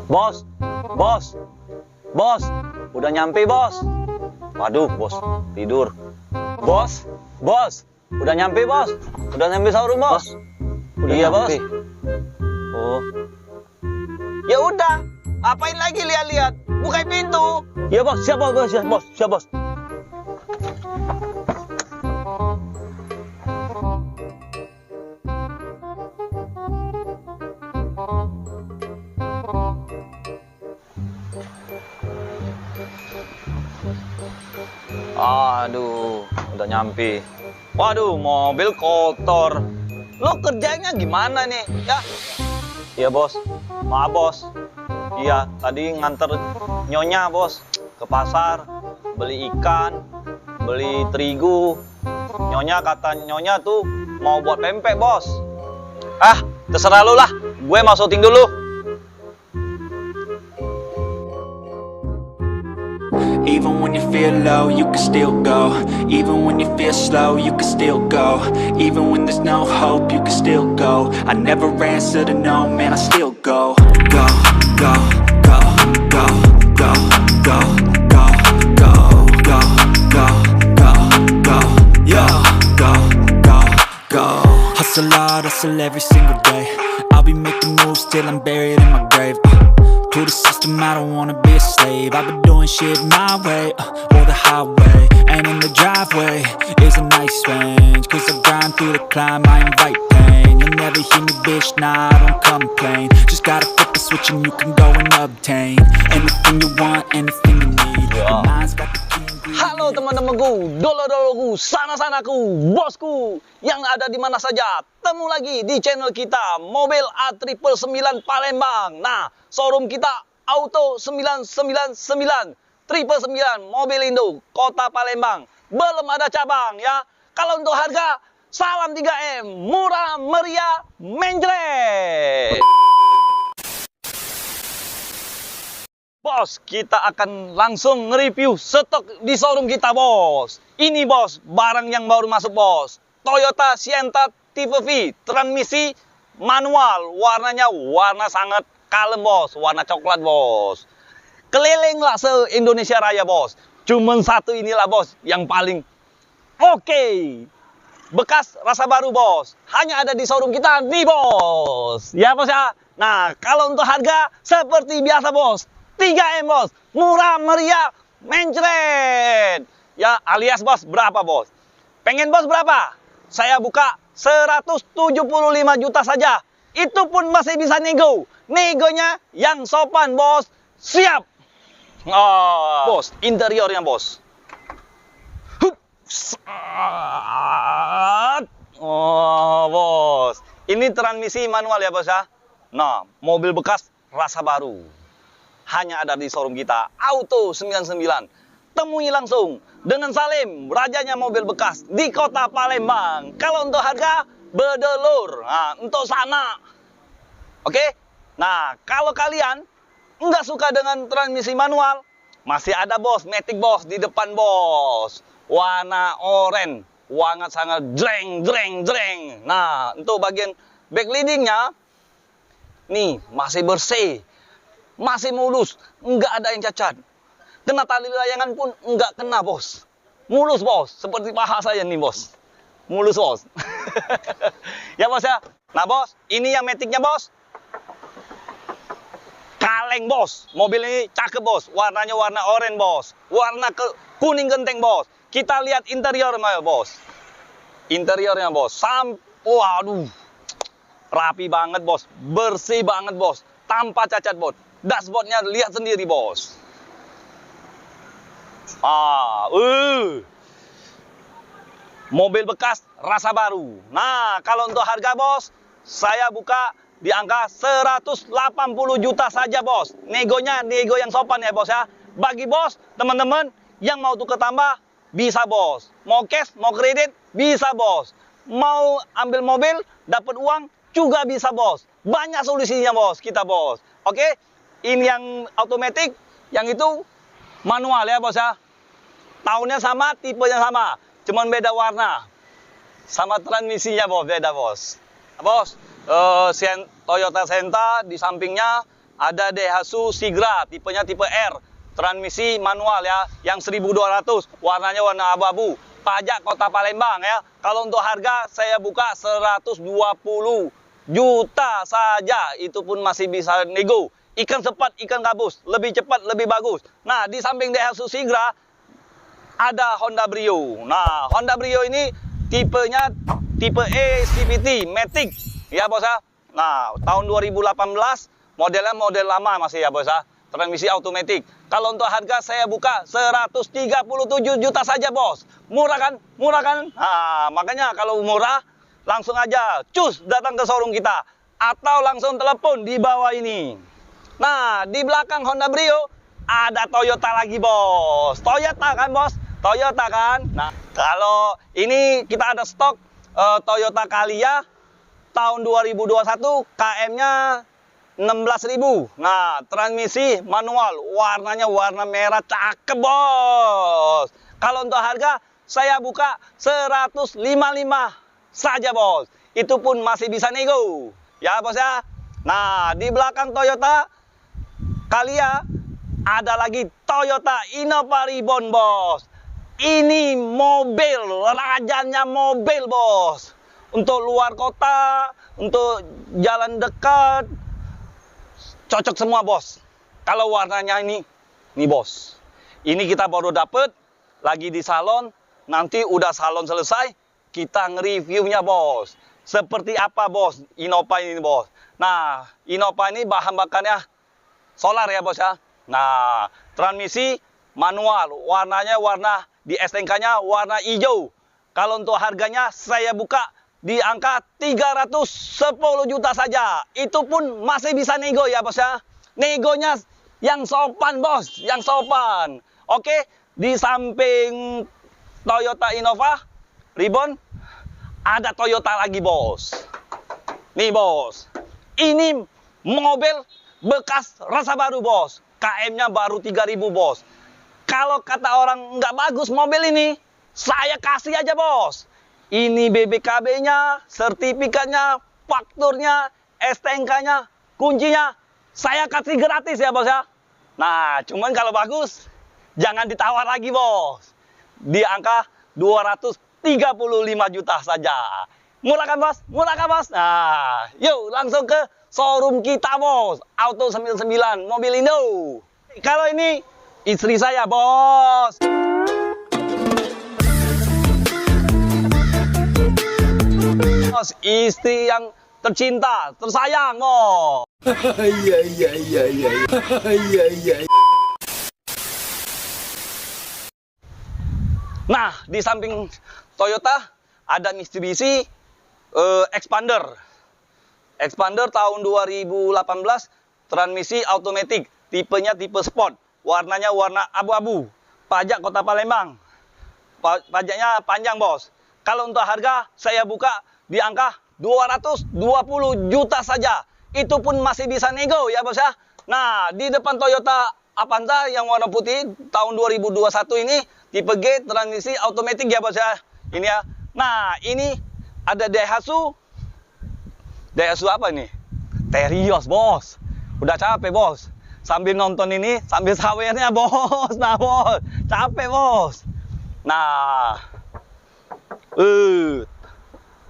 Bos, bos, bos, udah nyampe bos. Waduh, bos tidur. Bos, bos, udah nyampe bos. Udah nyampe showroom bos. Udah iya nyampe. bos. Oh, ya udah. Apain lagi lihat-lihat? Buka pintu. Ya bos, siap bos, siap bos, siap bos. Aduh, udah nyampe. Waduh, mobil kotor. Lo kerjanya gimana nih? Ya, iya bos. Maaf bos. Iya, tadi nganter nyonya bos ke pasar, beli ikan, beli terigu. Nyonya kata nyonya tuh mau buat pempek bos. Ah, terserah lu lah. Gue mau syuting dulu. Even when you feel low, you can still go. Even when you feel slow, you can still go. Even when there's no hope, you can still go. I never answer to no, man, I still go. Go, go, go, go, go, go, go, go, go, go, go, go, yo, go, go, go. Hustle hard, hustle every single day. I'll be making moves till I'm buried in my grave. To the system, I don't wanna be a slave. I've been doing shit my way, or the highway. And in the driveway is a nice range. Cause I grind through the climb, I invite pain. You'll never hear me, bitch, nah, I don't complain. Just gotta flip the switch and you can go and obtain anything you want, anything you need. Your mind's got the key ingredient. Halo teman-temanku, dolo-doloku, sana-sanaku, bosku yang ada di mana saja. Temu lagi di channel kita Mobil A999 Palembang. Nah, showroom kita Auto 999 999 Mobil Indo Kota Palembang. Belum ada cabang ya. Kalau untuk harga, salam 3M, murah meriah menjret. Bos, kita akan langsung nge-review stok di showroom kita, bos. Ini, bos, barang yang baru masuk, bos. Toyota Sienta Tipe V, transmisi manual. Warnanya warna sangat kalem, bos. Warna coklat, bos. Kelilinglah se-Indonesia Raya, bos. Cuman satu inilah, bos, yang paling oke. Bekas rasa baru, bos. Hanya ada di showroom kita nih, bos. Ya, bos, ya. Nah, kalau untuk harga, seperti biasa, bos. 3M, bos, murah meriah mencret. Ya, alias bos, berapa bos? Pengen bos berapa? Saya buka 175 juta saja. Itu pun masih bisa nego. Negonya yang sopan, bos. Siap. Oh, bos, interiornya, bos. Oh, bos. Ini transmisi manual ya, bos ya. Nah, mobil bekas rasa baru. Hanya ada di showroom kita, Auto 99. Temui langsung dengan Salim, rajanya mobil bekas di Kota Palembang. Kalau untuk harga, bedelur. Nah, untuk sana. Oke? Nah, kalau kalian nggak suka dengan transmisi manual, masih ada, bos, Matic, bos, di depan, bos. Warna oranye, warna sangat jreng, jreng, jreng. Nah, untuk bagian back leadingnya, nih, masih bersih. Masih mulus, nggak ada yang cacat. Kena tali layangan pun nggak kena, bos. Mulus, bos. Seperti paha saya nih, bos. Mulus, bos. Ya, bos, ya. Nah, bos, ini yang Matic-nya, bos. Kaleng, bos. Mobil ini cakep, bos. Warnanya warna oranye, bos. Warna kuning genteng, bos. Kita lihat interiornya, bos. Interiornya, bos. Waduh. Rapi banget, bos. Bersih banget, bos. Tanpa cacat, bos. Dashboardnya lihat sendiri, bos. Mobil bekas rasa baru. Nah, kalau untuk harga, bos, saya buka di angka 180 juta saja, bos. Negonya nego yang sopan ya, bos ya. Bagi bos, teman-teman yang mau tukar tambah, bisa, bos. Mau cash, mau kredit, bisa, bos. Mau ambil mobil, dapat uang, juga bisa, bos. Banyak solusinya, bos, kita, bos. Oke? Ini yang automatic, yang itu manual ya, bos ya. Tahunnya sama, tipenya sama, cuman beda warna. Sama transmisinya, bos, beda, bos. Bos, Toyota Sienta di sampingnya ada Daihatsu Sigra, tipenya tipe R, transmisi manual ya, yang 1200, warnanya warna abu-abu, pajak Kota Palembang ya. Kalau untuk harga saya buka 120 juta saja, itu pun masih bisa nego. Ikan sepat, ikan gabus, lebih cepat, lebih bagus. Nah, di samping Daihatsu Sigra ada Honda Brio. Nah, Honda Brio ini tipenya tipe E CVT Matic ya bos ya. Nah, tahun 2018, modelnya model lama masih ya bos ya, transmisi automatic. Kalau untuk harga saya buka 137 juta saja bos. Murah kan? Murah kan? Nah, makanya kalau murah langsung aja cus datang ke showroom kita atau langsung telepon di bawah ini. Nah, di belakang Honda Brio ada Toyota lagi bos. Toyota kan bos? Toyota kan? Nah, kalau ini kita ada stok Toyota Calya tahun 2021, KM-nya 16.000. Nah, transmisi manual, warnanya warna merah, cakep bos. Kalau untuk harga saya buka 155 saja bos. Itu pun masih bisa nego. Ya bos ya. Nah, di belakang Toyota Calya ada lagi Toyota Innova Reborn bos. Ini mobil, rajanya mobil bos. Untuk luar kota, untuk jalan dekat, cocok semua bos. Kalau warnanya ini bos. Ini kita baru dapet, lagi di salon. Nanti udah salon selesai, kita nge-reviewnya bos. Seperti apa bos Innova ini bos. Nah, Innova ini bahan bakarnya solar ya bos ya. Nah, transmisi manual, warnanya warna di STNK-nya warna hijau. Kalau untuk harganya saya buka di angka 310 juta saja. Itu pun masih bisa nego ya bos ya. Negonya yang sopan bos, yang sopan. Oke, di samping Toyota Innova Reborn ada Toyota lagi bos. Nih bos, ini mobil bekas rasa baru bos. KM-nya baru 3.000 bos. Kalau kata orang nggak bagus mobil ini, saya kasih aja bos. Ini BBKB-nya, sertifikatnya, fakturnya, STNK-nya, kuncinya, saya kasih gratis ya bos ya. Nah, cuman kalau bagus, jangan ditawar lagi bos. Di angka 235 juta saja. Murah kan bos? Murah kan bos? Nah, yuk langsung ke showroom kita bos. Auto 99, mobil Indo. Kalau ini istri saya bos. Bos, istri yang tercinta, tersayang bos. Iya iya iya iya iya iya. Nah, di samping Toyota ada Mitsubishi Expander. Expander tahun 2018, transmisi automatic, tipenya tipe sport, warnanya warna abu-abu, pajak Kota Palembang. Pajaknya panjang, bos. Kalau untuk harga saya buka di angka 220 juta saja. Itu pun masih bisa nego ya, bos ya. Nah, di depan Toyota Avanza yang warna putih tahun 2021 ini tipe G, transmisi automatic ya bos ya. Ini ya. Nah, ini ada Daihatsu. Daihatsu apa ini? Terios bos. Udah capek bos. Sambil nonton ini, sambil sawernya bos. Nah bos, capek bos. Nah,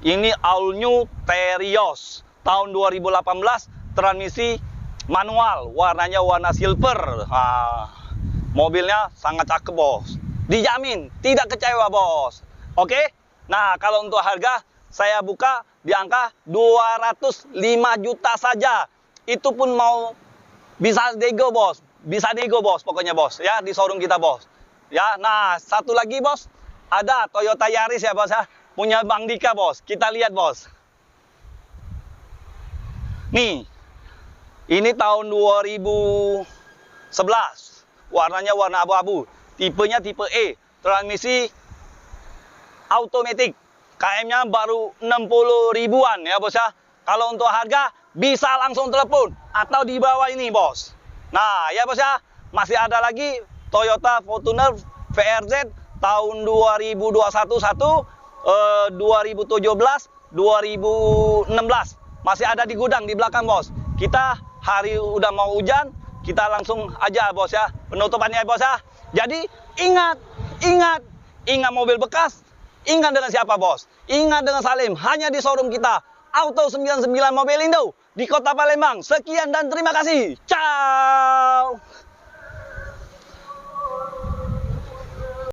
ini all new Terios tahun 2018, transmisi manual, warnanya warna silver. Nah, mobilnya sangat cakep bos. Dijamin tidak kecewa bos. Oke. Nah, kalau untuk harga saya buka di angka 205 juta saja. Itu pun mau bisa nego bos. Bisa nego bos pokoknya bos ya, di showroom kita bos. Ya, nah satu lagi bos, ada Toyota Yaris ya bos ya. Punya Bang Dika bos. Kita lihat bos. Nih. Ini tahun 2011. Warnanya warna abu-abu. Tipenya tipe E. Transmisi automatic. KM-nya baru 60 ribuan ya bos ya. Kalau untuk harga bisa langsung telepon atau di bawah ini bos. Nah ya bos ya, masih ada lagi Toyota Fortuner VRZ tahun 2021, 2017, 2016. Masih ada di gudang di belakang bos. Kita hari udah mau hujan, kita langsung aja bos ya, penutupannya ya bos ya. Jadi ingat mobil bekas, ingat dengan siapa bos? Ingat dengan Salim, hanya di showroom kita, Auto 99 Mobilindo di Kota Palembang. Sekian dan terima kasih. Ciao.